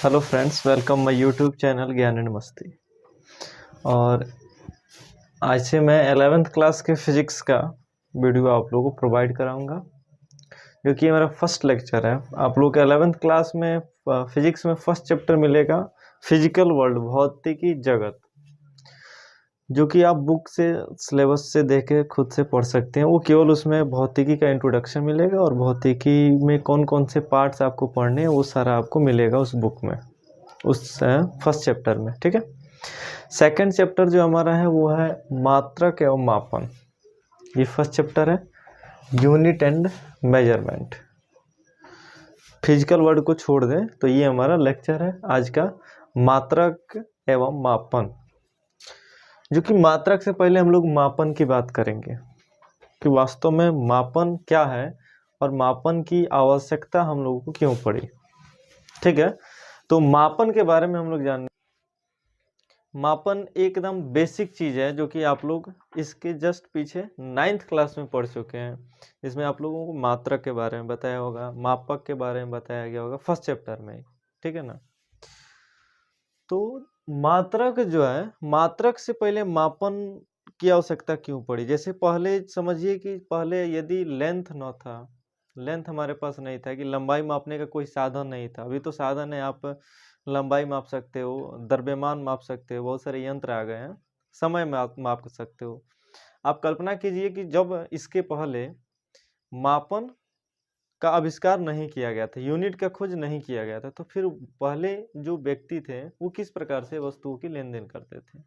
Hello friends, welcome my YouTube channel ज्ञान and मस्ती। और आज से मैं 11th क्लास के फिजिक्स का वीडियो आप लोगों को प्रोवाइड कराऊंगा, जो कि ये मेरा फर्स्ट लेक्चर है। आप लोग के 11th क्लास में फिजिक्स में फर्स्ट चैप्टर मिलेगा फिजिकल वर्ल्ड, भौतिकी जगत, जो कि आप बुक से सिलेबस से देख के खुद से पढ़ सकते हैं। वो केवल उसमें भौतिकी का इंट्रोडक्शन मिलेगा और भौतिकी में कौन कौन से पार्ट्स आपको पढ़ने हैं वो सारा आपको मिलेगा उस बुक में, उस फर्स्ट चैप्टर में। ठीक है। सेकंड चैप्टर जो हमारा है वो है मात्रक एवं मापन। ये फर्स्ट चैप्टर है, unit and measurement. Physical word को छोड़ दें तो ये हमारा लेक्चर है आज का, मात्रक एवं मापन। जो कि मात्रक से पहले हम लोग मापन की बात करेंगे कि वास्तव में मापन क्या है और मापन की आवश्यकता हम लोगों को क्यों पड़ी। ठीक है। तो मापन के बारे में हम लोग जान, मापन एकदम बेसिक चीज़ है जो कि आप लोग इसके जस्ट पीछे 9th क्लास में पढ़ चुके हैं। इसमें आप लोगों को मात्रक के बारे में बताया होगा, मापक के बारे में बताया गया होगा फर्स्ट चैप्टर में। ठीक है ना। तो मात्रक जो है, मात्रक से पहले मापन की आवश्यकता क्यों पड़ी। जैसे पहले समझिए कि पहले यदि लेंथ न था, लेंथ हमारे पास नहीं था, कि लंबाई मापने का कोई साधन नहीं था। अभी तो साधन है, आप लंबाई माप सकते हो, द्रव्यमान माप सकते हो, बहुत सारे यंत्र आ गए हैं, समय माप सकते हो। आप कल्पना कीजिए कि जब इसके पहले मापन का आविष्कार नहीं किया गया था, यूनिट का खोज नहीं किया गया था, तो फिर पहले जो व्यक्ति थे वो किस प्रकार से वस्तुओं की लेन देन करते थे।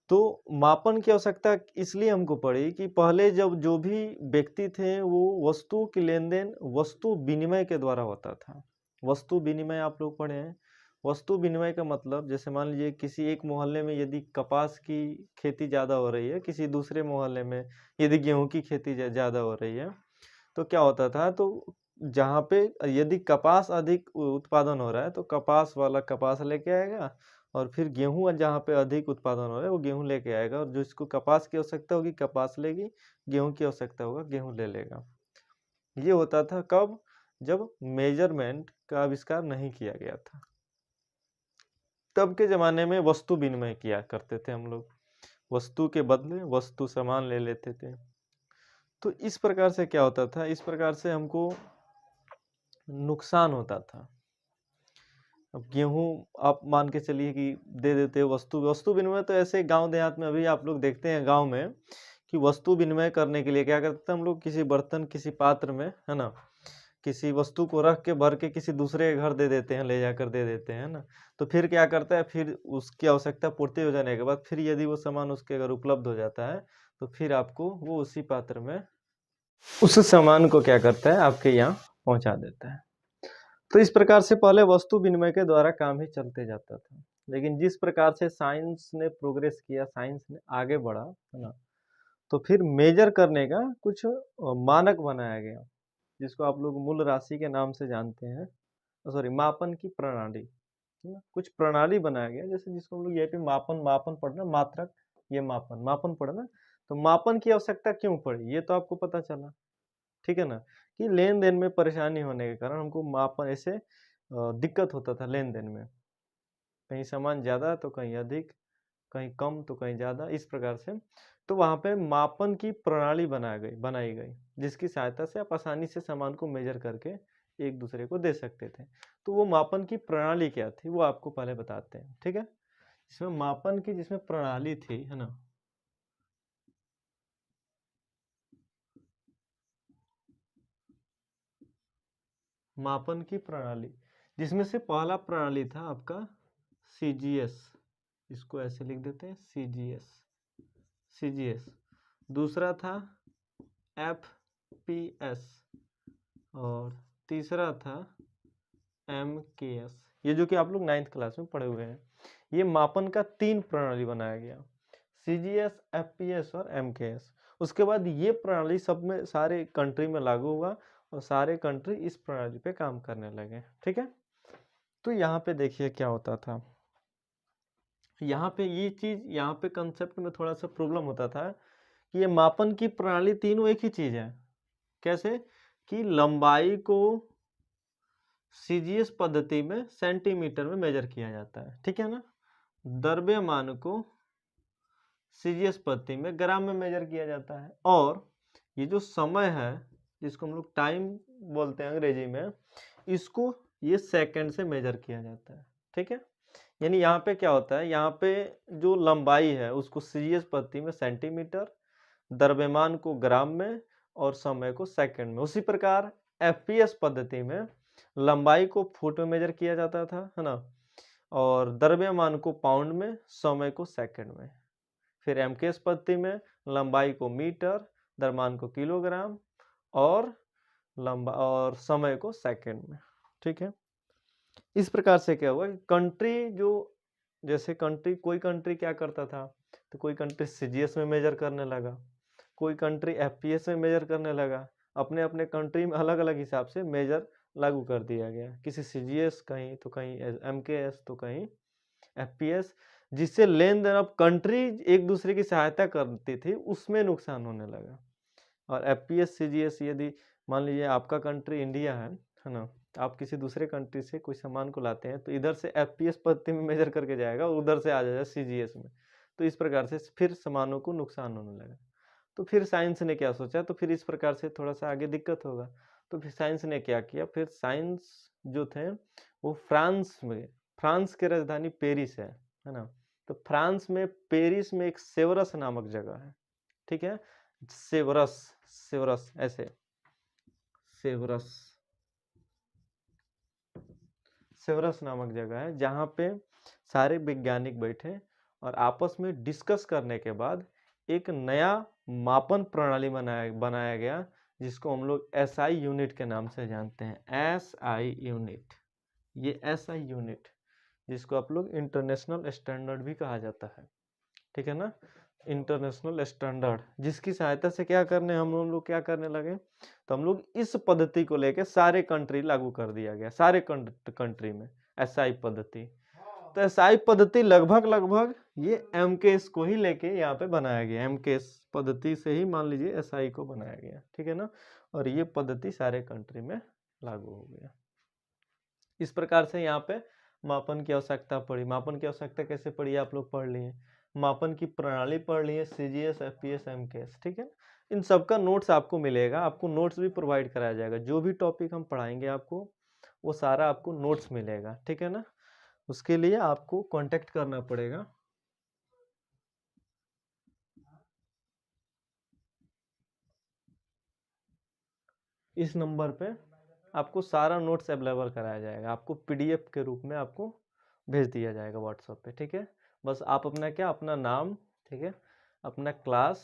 तो मापन की आवश्यकता इसलिए हमको पड़ी कि पहले जब जो भी व्यक्ति थे वो वस्तु की लेन देन वस्तु विनिमय के द्वारा होता था। वस्तु विनिमय आप लोग पढ़े हैं। वस्तु विनिमय का मतलब, जैसे मान लीजिए किसी एक मोहल्ले में यदि कपास की खेती ज़्यादा हो रही है, किसी दूसरे मोहल्ले में यदि गेहूं की खेती ज़्यादा हो रही है, तो क्या होता था, तो जहाँ पे यदि कपास अधिक उत्पादन हो रहा है तो कपास वाला कपास लेके आएगा, और फिर गेहूं जहाँ पे अधिक उत्पादन हो रहा है वो गेहूं लेके आएगा, और जिसको कपास की आवश्यकता होगी कपास लेगी, गेहूं की आवश्यकता होगा गेहूं ले लेगा। ये होता था कब, जब मेजरमेंट का आविष्कार नहीं किया गया था। तब के ज़माने में वस्तु विनिमय किया करते थे हम लोग, वस्तु के बदले वस्तु सामान ले लेते थे। तो इस प्रकार से क्या होता था, इस प्रकार से हमको नुकसान होता था। अब गेहूं आप मान के चलिए कि दे देते हो, वस्तु वस्तु विनिमय तो ऐसे गांव देहात में अभी आप लोग देखते हैं गांव में कि वस्तु विनिमय करने के लिए क्या करते हैं हम लोग, किसी बर्तन किसी पात्र में, है ना, किसी वस्तु को रख के भर के किसी दूसरे के घर दे देते हैं, ले जाकर दे देते हैं ना। तो फिर क्या करता है, फिर उसकी आवश्यकता पूर्ति हो जाने के बाद फिर यदि वो सामान उसके अगर उपलब्ध हो जाता है तो फिर आपको वो उसी पात्र में उस सामान को क्या करता है, आपके यहाँ पहुंचा देता है। तो इस प्रकार से पहले वस्तु विनिमय के द्वारा काम ही चलते जाता था। लेकिन जिस प्रकार से साइंस ने प्रोग्रेस किया, साइंस ने आगे बढ़ा, है ना, तो फिर मेजर करने का कुछ मानक बनाया गया, जिसको आप लोग मूल राशि के नाम से जानते हैं, सॉरी मापन की प्रणाली, है ना। कुछ प्रणाली बनाया गया, जैसे जिसको हम लोग ये मापन मापन पढ़ना, मात्रक, ये मापन मापन पढ़ना। तो मापन की आवश्यकता क्यों पड़ी ये तो आपको पता चला। ठीक है ना, कि लेन देन में परेशानी होने के कारण हमको मापन ऐसे दिक्कत होता था लेन देन में, कहीं सामान ज़्यादा तो कहीं अधिक, कहीं कम तो कहीं ज़्यादा, इस प्रकार से। तो वहाँ पे मापन की प्रणाली बनाई गई जिसकी सहायता से आप आसानी से सामान को मेजर करके एक दूसरे को दे सकते थे। तो वो मापन की प्रणाली क्या थी वो आपको पहले बताते हैं। ठीक है। इसमें मापन की जिसमें प्रणाली थी, है ना, मापन की प्रणाली, जिसमें से पहला प्रणाली था आपका CGS, इसको ऐसे लिख देते हैं CGS। दूसरा था FPS और तीसरा था MKS। ये जो कि आप लोग 9th क्लास में पढ़े हुए हैं। ये मापन का 3 प्रणाली बनाया गया, CGS, FPS और MKS। उसके बाद ये प्रणाली सब में सारे कंट्री में लागू हुआ और सारे कंट्री इस प्रणाली पे काम करने लगे। ठीक है। तो यहाँ पे देखिए क्या होता था, यहाँ पे ये चीज़, यहाँ पे कंसेप्ट में थोड़ा सा प्रॉब्लम होता था कि ये मापन की प्रणाली तीनों एक ही चीज़ है। कैसे कि लंबाई को सीजीएस पद्धति में सेंटीमीटर में मेजर किया जाता है, ठीक है ना। द्रव्यमान को सीजीएस पद्धति में ग्राम में मेजर किया जाता है। और ये जो समय है जिसको हम लोग टाइम बोलते हैं अंग्रेजी में, इसको ये सेकंड से मेजर किया जाता है, ठीक है। यानी यहाँ पे क्या होता है, यहाँ पे जो लंबाई है उसको सीजीएस पद्धति में सेंटीमीटर, द्रव्यमान को ग्राम में और समय को सेकंड में। उसी प्रकार एफपीएस पद्धति में लंबाई को फुट में मेजर किया जाता था, है ना, और द्रव्यमान को पाउंड में, समय को सेकंड में। फिर एमकेएस पद्धति में लंबाई को मीटर, द्रव्यमान को किलोग्राम और समय को सेकंड में, ठीक है। इस प्रकार से क्या हुआ कि कंट्री जो, जैसे कोई कंट्री क्या करता था, तो कोई कंट्री सीजीएस में मेजर करने लगा, कोई कंट्री एफपीएस में मेजर करने लगा। अपने अपने कंट्री में अलग अलग हिसाब से मेजर लागू कर दिया गया, किसी सीजीएस कहीं तो कहीं एमकेएस तो कहीं एफपीएस, जिससे लेन देन अब कंट्री एक दूसरे की सहायता करती थी उसमें नुकसान होने लगा। और एफपीएस सीजीएस, यदि मान लीजिए आपका कंट्री इंडिया है ना, आप किसी दूसरे कंट्री से कोई सामान को लाते हैं तो इधर से एफपीएस पद्धति में मेजर करके जाएगा और उधर से आ जाएगा सीजीएस में, तो इस प्रकार से फिर सामानों को नुकसान होने लगा। तो फिर साइंस ने क्या सोचा, तो फिर इस प्रकार से थोड़ा सा आगे दिक्कत होगा, तो फिर साइंस ने क्या किया, फिर साइंस जो थे वो फ्रांस के राजधानी पेरिस है ना, तो फ्रांस में पेरिस में एक सेवरस नामक जगह है, ठीक है। सेवरस ऐसे सेवरस नामक जगह है, जहाँ पे सारे वैज्ञानिक बैठे और आपस में डिस्कस करने के बाद एक नया मापन प्रणाली बनाया गया, जिसको हम लोग एसआई यूनिट के नाम से जानते हैं। एसआई यूनिट, ये एसआई यूनिट जिसको आप लोग इंटरनेशनल स्टैंडर्ड भी कहा जाता है, ठीक है ना, इंटरनेशनल स्टैंडर्ड, जिसकी सहायता से हम लोग क्या करने लगे, तो हम लोग इस पद्धति को लेके सारे कंट्री लागू कर दिया गया, सारे कंट्री में एसआई पद्धति। तो एसआई पद्धति लगभग ये एमकेएस को ही लेके यहाँ पे बनाया गया, एमकेएस पद्धति से ही मान लीजिए एसआई को बनाया गया, ठीक है ना, और ये पद्धति सारे कंट्री में लागू हो गया। इस प्रकार से यहाँ पे मापन की आवश्यकता पड़ी। मापन की आवश्यकता कैसे पड़ी आप लोग पढ़ लिए, मापन की प्रणाली पढ़ लिए, सीजीएस, एफपीएस, एमकेएस, ठीक है। इन सबका नोट्स आपको मिलेगा, आपको नोट्स भी प्रोवाइड कराया जाएगा, जो भी टॉपिक हम पढ़ाएंगे आपको वो सारा आपको नोट्स मिलेगा, ठीक है ना। उसके लिए आपको कांटेक्ट करना पड़ेगा। इस नंबर पे आपको सारा नोट्स अवेलेबल कराया जाएगा, आपको पीडीएफ के रूप में आपको भेज दिया जाएगा व्हाट्सएप पे, ठीक है। बस आप अपना नाम, ठीक है, अपना क्लास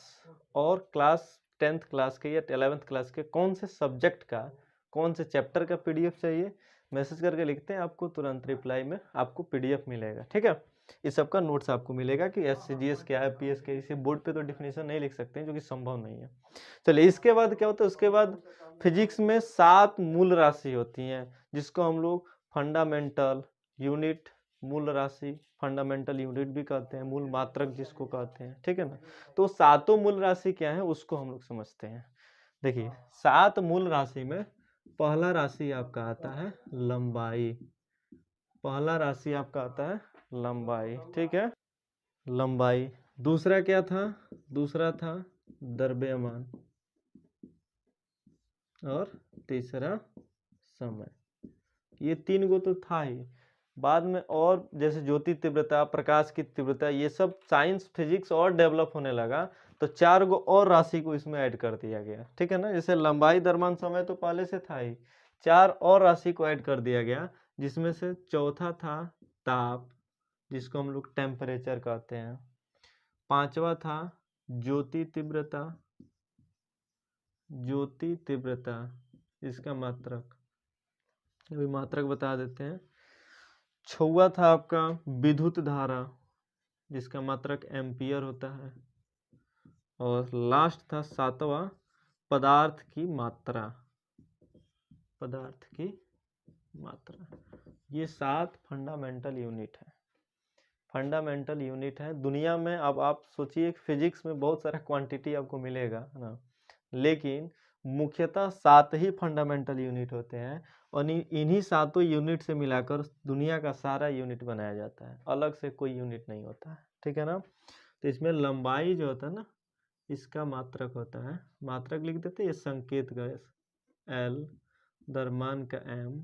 और क्लास 10th क्लास के या 11th क्लास के कौन से सब्जेक्ट का, कौन से चैप्टर का पीडीएफ चाहिए, मैसेज करके लिखते हैं, आपको तुरंत रिप्लाई में आपको पीडीएफ मिलेगा, ठीक है। इस सब का नोट्स आपको मिलेगा कि एससीजीएस क्या है, पीएस क्या है। इसे बोर्ड पे तो डिफिनेशन नहीं लिख सकते हैं, जो कि संभव नहीं है। चलिए, इसके बाद क्या होता है, उसके बाद फिजिक्स में 7 मूल राशि होती हैं, जिसको हम लोग फंडामेंटल यूनिट, मूल राशि, फंडामेंटल यूनिट भी कहते हैं, मूल मात्रक जिसको कहते हैं, ठीक है ना। तो 7 मूल राशि क्या है उसको हम लोग समझते हैं। देखिए, 7 मूल राशि में पहला राशि आपका आता है लंबाई, पहला राशि आपका आता है लंबाई, ठीक है, लंबाई। दूसरा क्या था, दूसरा था द्रव्यमान, और तीसरा समय। ये 3 गो तो था ही, बाद में और जैसे ज्योति तीव्रता, प्रकाश की तीव्रता, ये सब साइंस फिजिक्स और डेवलप होने लगा, तो 4 गो और राशि को इसमें ऐड कर दिया गया, ठीक है ना। जैसे लंबाई, द्रव्यमान, समय तो पहले से था ही, 4 और राशि को ऐड कर दिया गया, जिसमें से चौथा था ताप, जिसको हम लोग टेम्परेचर कहते हैं। पांचवा था ज्योति तीव्रता, ज्योति तीव्रता, इसका मात्रक, अभी मात्रक बता देते हैं। छठवां था आपका विद्युत धारा, जिसका मात्रक एम्पियर होता है। और लास्ट था 7वां पदार्थ की मात्रा, पदार्थ की मात्रा। ये 7 फंडामेंटल यूनिट है, फंडामेंटल यूनिट है दुनिया में। अब आप सोचिए फिजिक्स में बहुत सारा क्वांटिटी आपको मिलेगा, है ना, लेकिन मुख्यतः 7 ही फंडामेंटल यूनिट होते हैं और इन्हीं 7 यूनिट से मिलाकर दुनिया का सारा यूनिट बनाया जाता है, अलग से कोई यूनिट नहीं होता है, ठीक है ना। तो इसमें लंबाई जो होता है ना, इसका मात्रक होता है, मात्रक लिख देते हैं, ये संकेत का एल, द्रव्यमान का एम,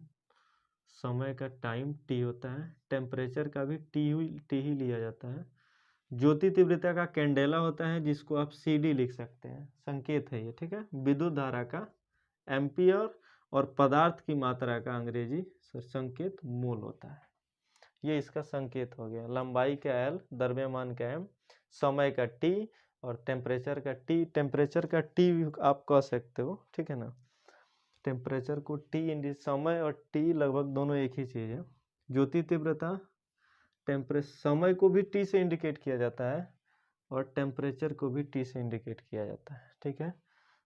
समय का टाइम टी होता है, टेम्परेचर का भी टी ही लिया जाता है, ज्योति तीव्रता का कैंडेला होता है जिसको आप CD लिख सकते हैं, संकेत है ये, ठीक है। विद्युत धारा का एम्पियर और पदार्थ की मात्रा का अंग्रेजी संकेत मोल होता है। ये इसका संकेत हो गया, लंबाई का एल, द्रव्यमान का एम, समय का टी और टेम्परेचर का टी। टेम्परेचर का टी आप कह सकते हो, ठीक है ना। टेम्परेचर को टी, समय और टी लगभग दोनों एक ही चीज़ है। ज्योति तीव्रता समय को भी टी से इंडिकेट किया जाता है और टेम्परेचर को भी टी से इंडिकेट किया जाता है, ठीक है।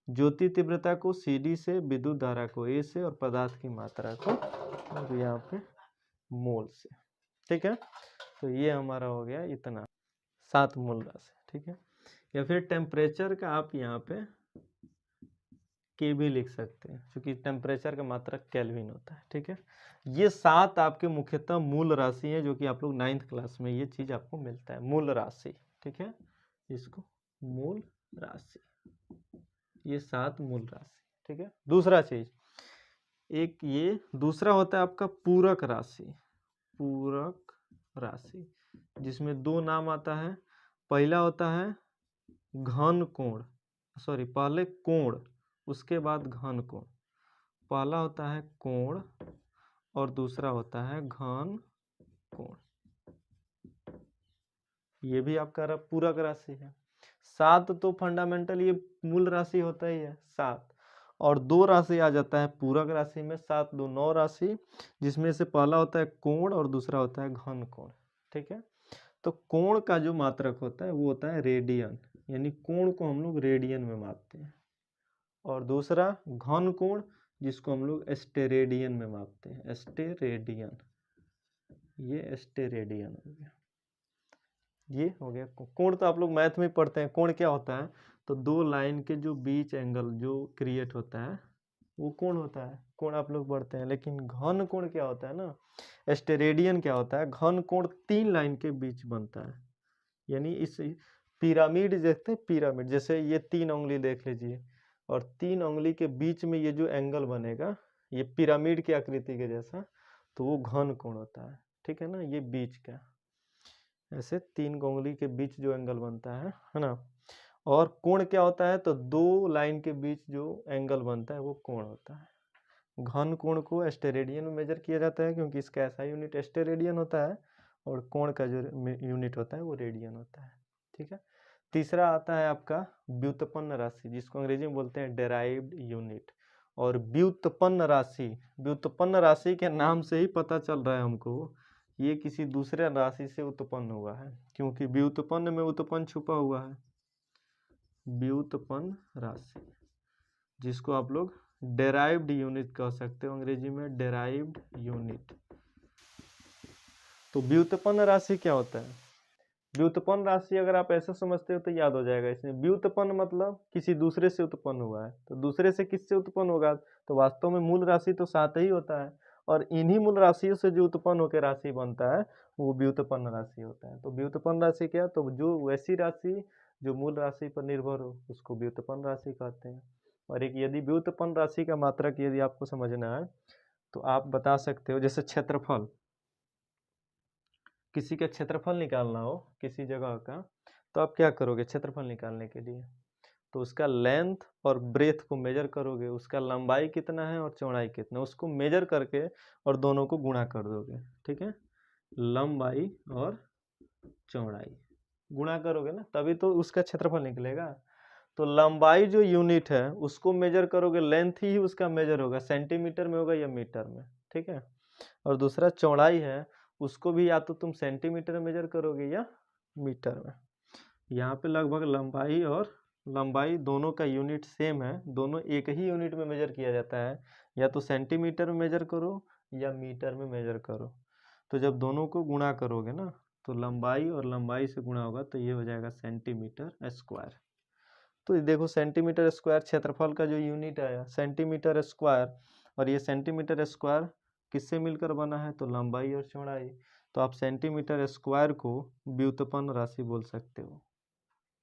ज्योति तीव्रता को CD से, विद्युत धारा को A से और पदार्थ की मात्रा को यहाँ पे मोल से, ठीक है। तो ये हमारा हो गया इतना 7 मोल राशि, ठीक है। या फिर टेम्परेचर का आप यहाँ पे के भी लिख सकते हैं क्योंकि टेम्परेचर का मात्रक केल्विन होता है, ठीक है। ये 7 आपके मुख्यतः मूल राशि है जो कि आप लोग 9th क्लास में ये चीज आपको मिलता है, मूल राशि, ठीक है। इसको मूल राशि, ये 7 मूल राशि, ठीक है। दूसरा चीज, एक ये दूसरा होता है आपका पूरक राशि, पूरक राशि जिसमें 2 नाम आता है। पहला होता है घन कोण, सॉरी पहले कोण उसके बाद घन कोण। पहला होता है कोण और दूसरा होता है घन कोण। ये भी आपका पूरक राशि है। 7 तो फंडामेंटल ये मूल राशि होता ही है 7, और 2 राशि आ जाता है पूरक राशि में, 7 2 9 राशि, जिसमें से पहला होता है कोण और दूसरा होता है घन कोण, ठीक है। तो कोण का जो मात्रक होता है वो होता है रेडियन, यानी कोण को हम लोग रेडियन में मापते हैं, और दूसरा घन कोण जिसको हम लोग स्टेरेडियन में मापते हैं, स्टेरेडियन, ये स्टेरेडियन हो गया। ये हो गया कोण। तो आप लोग मैथ में पढ़ते हैं कोण क्या होता है, तो 2 लाइन के जो बीच एंगल जो क्रिएट होता है वो कोण होता है, कोण आप लोग पढ़ते हैं। लेकिन घन कोण क्या होता है ना, स्टेरेडियन क्या होता है, घन कोण 3 लाइन के बीच बनता है, यानी इस पिरामिड देखते हैं, पिरामिड जैसे ये 3 उंगली देख लीजिए और 3 उंगली के बीच में ये जो एंगल बनेगा ये पिरामिड की आकृति के जैसा, तो वो घन कोण होता है, ठीक है ना। ये बीच का ऐसे 3 उंगली के बीच जो एंगल बनता है ना। और कोण क्या होता है, तो 2 लाइन के बीच जो एंगल बनता है वो कोण होता है। घन कोण को स्टेरेडियन में मेजर किया जाता है क्योंकि इसका ऐसा यूनिट स्टेरेडियन होता है, और कोण का जो यूनिट होता है वो रेडियन होता है, ठीक है। तीसरा आता है आपका व्युत्पन्न राशि, जिसको अंग्रेजी में बोलते हैं डेराइव्ड यूनिट। और व्युत्पन्न राशि, व्युत्पन्न राशि के नाम से ही पता चल रहा है हमको ये किसी दूसरे राशि से उत्पन्न हुआ है, क्योंकि व्युत्पन्न में उत्पन्न छुपा हुआ है। व्युत्पन्न राशि जिसको आप लोग डेराइव्ड यूनिट कह सकते हो, अंग्रेजी में डेराइव्ड यूनिट। तो व्युत्पन्न राशि क्या होता है, व्युत्पन्न राशि अगर आप ऐसा समझते हो तो याद हो जाएगा इसमें। व्युत्पन्न मतलब किसी दूसरे से उत्पन्न हुआ है, तो दूसरे से किससे उत्पन्न होगा, तो वास्तव में मूल राशि तो 7 ही होता है, और इन्हीं मूल राशियों से जो उत्पन्न होकर राशि बनता है वो व्युत्पन्न राशि होता है। तो व्युत्पन्न राशि क्या, तो जो वैसी राशि जो मूल राशि पर निर्भर हो उसको व्युत्पन्न राशि कहते हैं। और एक यदि व्युत्पन्न राशि का मात्रक यदि आपको समझना है तो आप बता सकते हो, जैसे क्षेत्रफल, किसी का क्षेत्रफल निकालना हो किसी जगह का, तो आप क्या करोगे क्षेत्रफल निकालने के लिए, तो उसका लेंथ और ब्रेथ को मेजर करोगे, उसका लंबाई कितना है और चौड़ाई कितना, उसको मेजर करके और दोनों को गुणा कर दोगे, ठीक है। लंबाई और चौड़ाई गुणा करोगे ना तभी तो उसका क्षेत्रफल निकलेगा। तो लंबाई जो यूनिट है उसको मेजर करोगे, लेंथ ही उसका मेजर होगा, सेंटीमीटर में होगा या मीटर में, ठीक है। और दूसरा चौड़ाई है, उसको भी या तो तुम सेंटीमीटर में मेजर करोगे या मीटर में। यहाँ पे लगभग लंबाई दोनों का यूनिट सेम है, दोनों एक ही यूनिट में मेजर किया जाता है, या तो सेंटीमीटर में मेजर करो या मीटर में मेजर करो। तो जब दोनों को गुणा करोगे ना तो लंबाई और लंबाई से गुणा होगा तो ये हो जाएगा सेंटीमीटर स्क्वायर। तो ये देखो सेंटीमीटर स्क्वायर क्षेत्रफल का जो यूनिट आया सेंटीमीटर स्क्वायर, और ये सेंटीमीटर स्क्वायर किससे मिलकर बना है, तो लंबाई और चौड़ाई। तो आप सेंटीमीटर स्क्वायर को व्युत्पन्न राशि बोल सकते हो।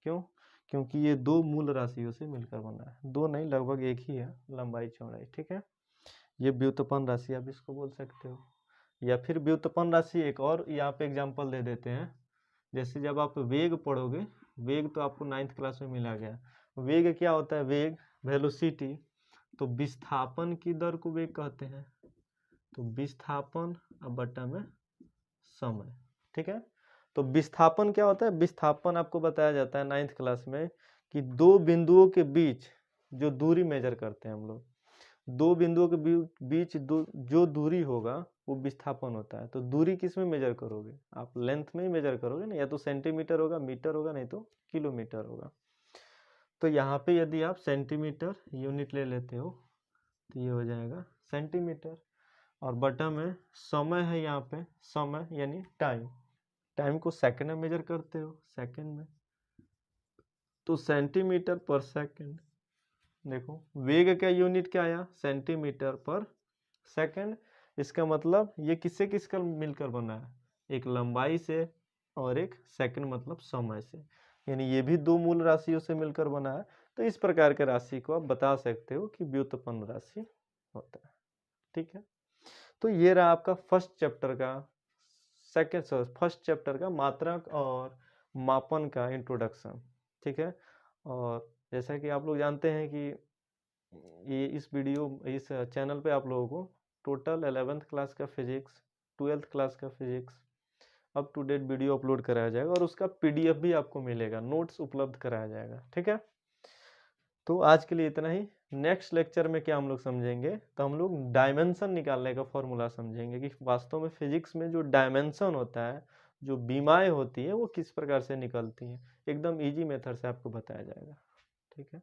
क्यों? क्योंकि ये दो मूल राशियों से मिलकर बना है, दो नहीं लगभग एक ही है लंबाई चौड़ाई, ठीक है। ये व्युत्पन्न राशि आप इसको बोल सकते हो। या फिर व्युत्पन्न राशि एक और यहाँ पे एग्जांपल दे देते हैं। जैसे जब आप वेग पढ़ोगे, वेग तो आपको 9th क्लास में मिला गया। वेग क्या होता है, वेग वेलोसिटी, तो विस्थापन की दर को वेग कहते हैं। तो विस्थापन अब बटा में समय, ठीक है। तो विस्थापन क्या होता है, विस्थापन आपको बताया जाता है 9th क्लास में कि दो बिंदुओं के बीच जो दूरी मेजर करते हैं हम लोग, दो बिंदुओं के बीच जो दूरी होगा वो विस्थापन होता है। तो दूरी किस में मेजर करोगे, आप लेंथ में ही मेजर करोगे ना, या तो सेंटीमीटर होगा, मीटर होगा, नहीं तो किलोमीटर होगा। तो यहाँ पे यदि आप सेंटीमीटर यूनिट ले लेते हो तो ये हो जाएगा सेंटीमीटर, और बटा में समय है, यहाँ पे समय यानी टाइम, टाइम को सेकंड में मेजर करते हो, सेकंड में, तो सेंटीमीटर पर सेकंड। देखो वेग का यूनिट क्या आया, सेंटीमीटर पर सेकंड। इसका मतलब ये किससे किसका मिलकर बना है, एक लंबाई से और एक सेकंड मतलब समय से, यानी ये भी दो मूल राशियों से मिलकर बना है। तो इस प्रकार के राशि को आप बता सकते हो कि व्युत्पन्न राशि होता है, ठीक है। तो ये रहा आपका फर्स्ट चैप्टर का मात्रक और मापन का इंट्रोडक्शन, ठीक है। और जैसा कि आप लोग जानते हैं कि ये इस चैनल पे आप लोगों को टोटल 11th क्लास का फिजिक्स, 12th क्लास का physics up to date video upload कराया जाएगा, और उसका PDF भी आपको मिलेगा, नोट्स उपलब्ध कराया जाएगा, ठीक है। तो आज के लिए इतना ही। नेक्स्ट लेक्चर में क्या हम लोग समझेंगे, तो हम लोग डायमेंशन निकालने का फॉर्मूला समझेंगे कि वास्तव में फिजिक्स में जो डायमेंशन होता है, जो बीमाएँ होती हैं, वो किस प्रकार से निकलती हैं। एकदम इजी मेथड से आपको बताया जाएगा, ठीक है।